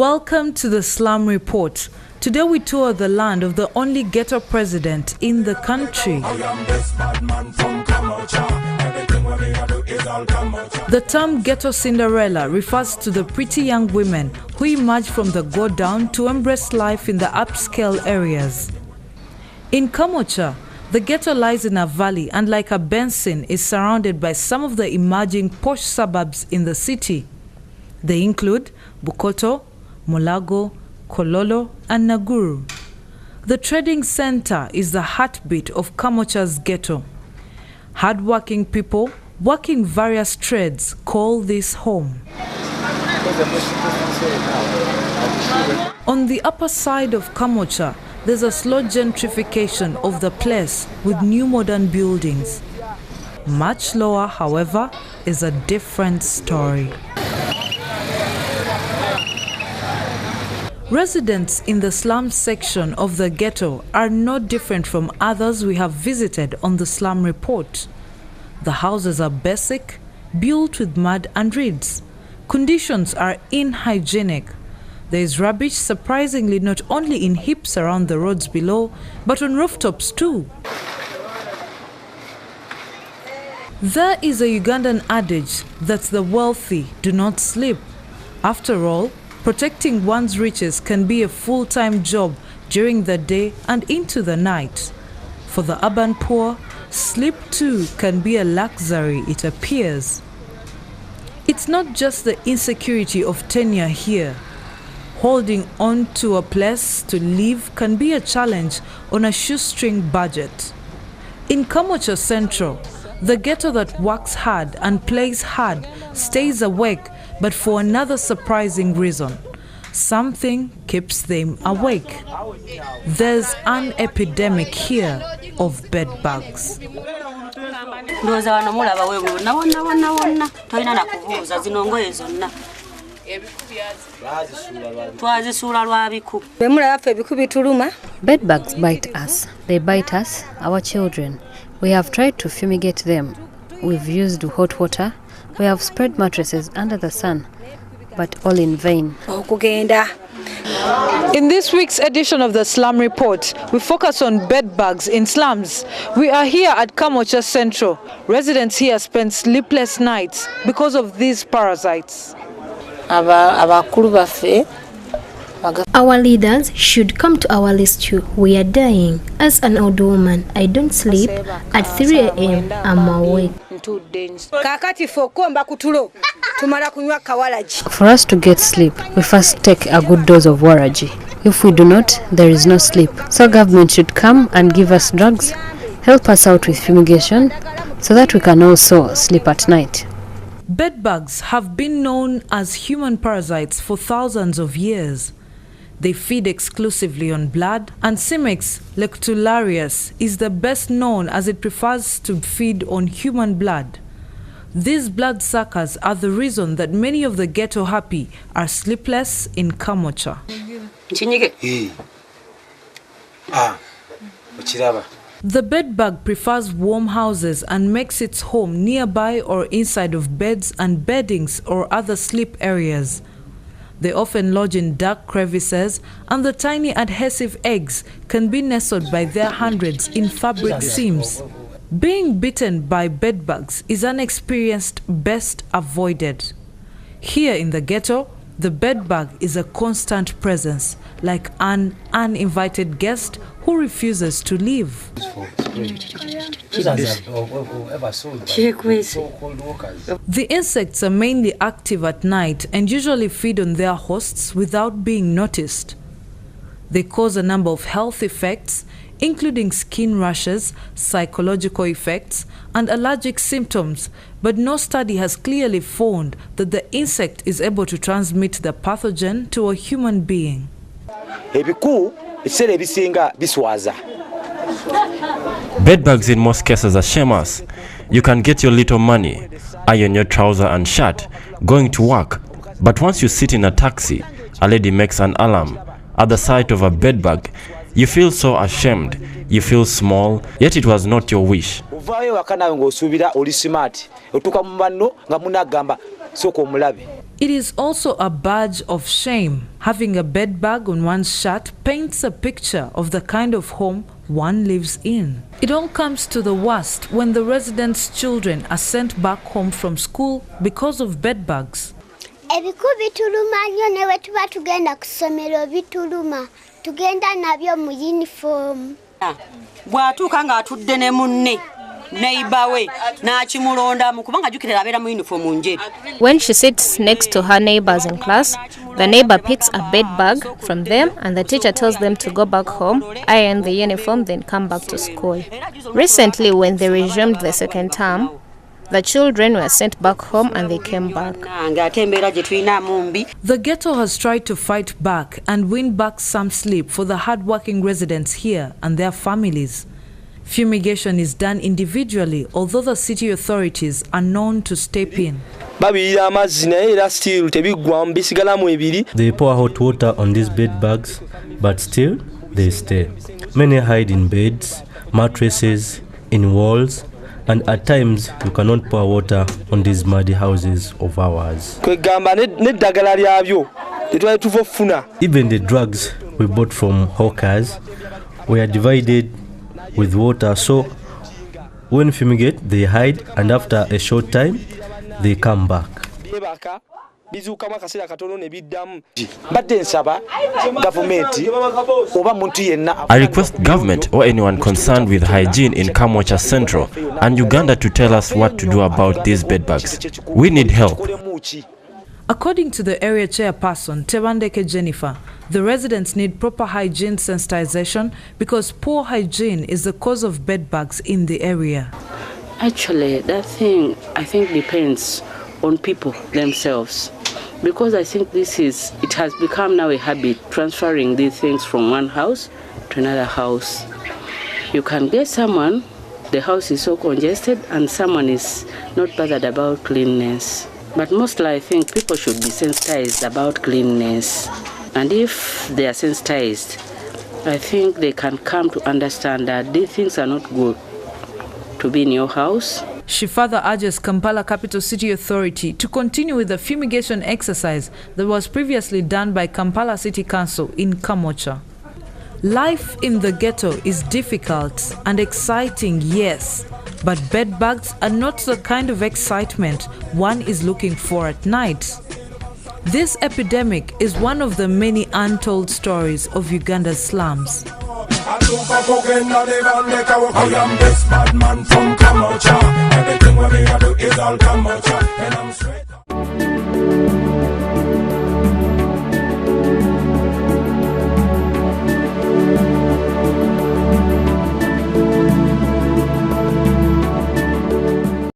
Welcome to the Slum Report. Today we tour the land of the only ghetto president in the country. The term Ghetto Cinderella refers to the pretty young women who emerge from the go-down to embrace life in the upscale areas. In Kamwokya, the ghetto lies in a valley and, like a basin, is surrounded by some of the emerging posh suburbs in the city. They include Bukoto, Mulago, Kololo and Naguru. The trading center is the heartbeat of Kamwokya's ghetto. Hard-working people working various trades call this home. On the upper side of Kamwokya, there's a slow gentrification of the place with new modern buildings. Much lower, however, is a different story. Residents in the slum section of the ghetto are no different from others we have visited on the Slum Report. The houses are basic, built with mud and reeds. Conditions are unhygienic. There is rubbish, surprisingly, not only in heaps around the roads below, but on rooftops too. There is a Ugandan adage that the wealthy do not sleep. After all, protecting one's riches can be a full-time job during the day and into the night. For the urban poor, sleep too can be a luxury, it appears. It's not just the insecurity of tenure here. Holding on to a place to live can be a challenge on a shoestring budget. In Kamwokya Central, the ghetto that works hard and plays hard stays awake, but for another surprising reason. Something keeps them awake. There's an epidemic here of bedbugs. Bedbugs bite us. They bite us, our children. We have tried to fumigate them. We've used hot water. We have spread mattresses under the sun, but all in vain. In this week's edition of the Slum Report, we focus on bedbugs in slums. We are here at Kamwokya Central. Residents here spend sleepless nights because of these parasites. Our leaders should come to our rescue. We are dying. As an old woman, I don't sleep. At 3 a.m., I'm awake. For us to get sleep, we first take a good dose of waraji. If we do not, there is no sleep. So government should come and give us drugs, help us out with fumigation, so that we can also sleep at night. Bedbugs have been known as human parasites for thousands of years. They feed exclusively on blood, and Cimex lectularius is the best known as it prefers to feed on human blood. These bloodsuckers are the reason that many of the ghetto happy are sleepless in Kamwokya. The bedbug prefers warm houses and makes its home nearby or inside of beds and beddings or other sleep areas. They often lodge in dark crevices, and the tiny adhesive eggs can be nestled by their hundreds in fabric seams. Being bitten by bedbugs is an experience best avoided. Here in the ghetto, the bedbug is a constant presence, like an uninvited guest who refuses to leave. The insects are mainly active at night and usually feed on their hosts without being noticed. They cause a number of health effects, including skin rashes, psychological effects, and allergic symptoms, but no study has clearly found that the insect is able to transmit the pathogen to a human being. Bedbugs in most cases are shameless. You can get your little money, iron your trouser and shirt, going to work. But once you sit in a taxi, a lady makes an alarm. At the sight of a bedbug, you feel so ashamed, you feel small, yet it was not your wish. It is also a badge of shame. Having a bedbug on one's shirt paints a picture of the kind of home one lives in. It all comes to the worst when the residents' children are sent back home from school because of bedbugs. Ebiku bituluma nnyo ne bwe tuba tugenda ku ssomero bituluma tugenda nabyo mu uniform. Bw'atuuka ng'atudde ne munne neighbor we n'akimulondamu kubanga jjukira abeera mu uniform njeru. When she sits next to her neighbors in class, the neighbor picks a bed bug from them and the teacher tells them to go back home, iron the uniform, then come back to school. Recently, when they resumed the second term, the children were sent back home and they came back. The ghetto has tried to fight back and win back some sleep for the hard-working residents here and their families. Fumigation is done individually, although the city authorities are known to step in. They pour hot water on these bed bugs, but still they stay. Many hide in beds, mattresses, in walls, and at times you cannot pour water on these muddy houses of ours. Even the drugs we bought from hawkers were divided with water, so when fumigate they hide and after a short time they come back. I request government or anyone concerned with hygiene in Kamwokya Central and Uganda to tell us what to do about these bedbugs. We need help. According to the area chairperson, Tebandeke Jennifer, the residents need proper hygiene sensitization because poor hygiene is the cause of bedbugs in the area. Actually, that thing, I think, depends on people themselves. Because I think it has become now a habit, transferring these things from one house to another house. You can get someone, the house is so congested, and someone is not bothered about cleanliness. But mostly I think people should be sensitized about cleanliness. And if they are sensitized, I think they can come to understand that these things are not good to be in your house. She further urges Kampala Capital City Authority to continue with the fumigation exercise that was previously done by Kampala City Council in Kamwokya. Life in the ghetto is difficult and exciting, yes, but bedbugs are not the kind of excitement one is looking for at night. This epidemic is one of the many untold stories of Uganda's slums. I am this bad man from Kamwokya. Everything we do is all Kamwokya.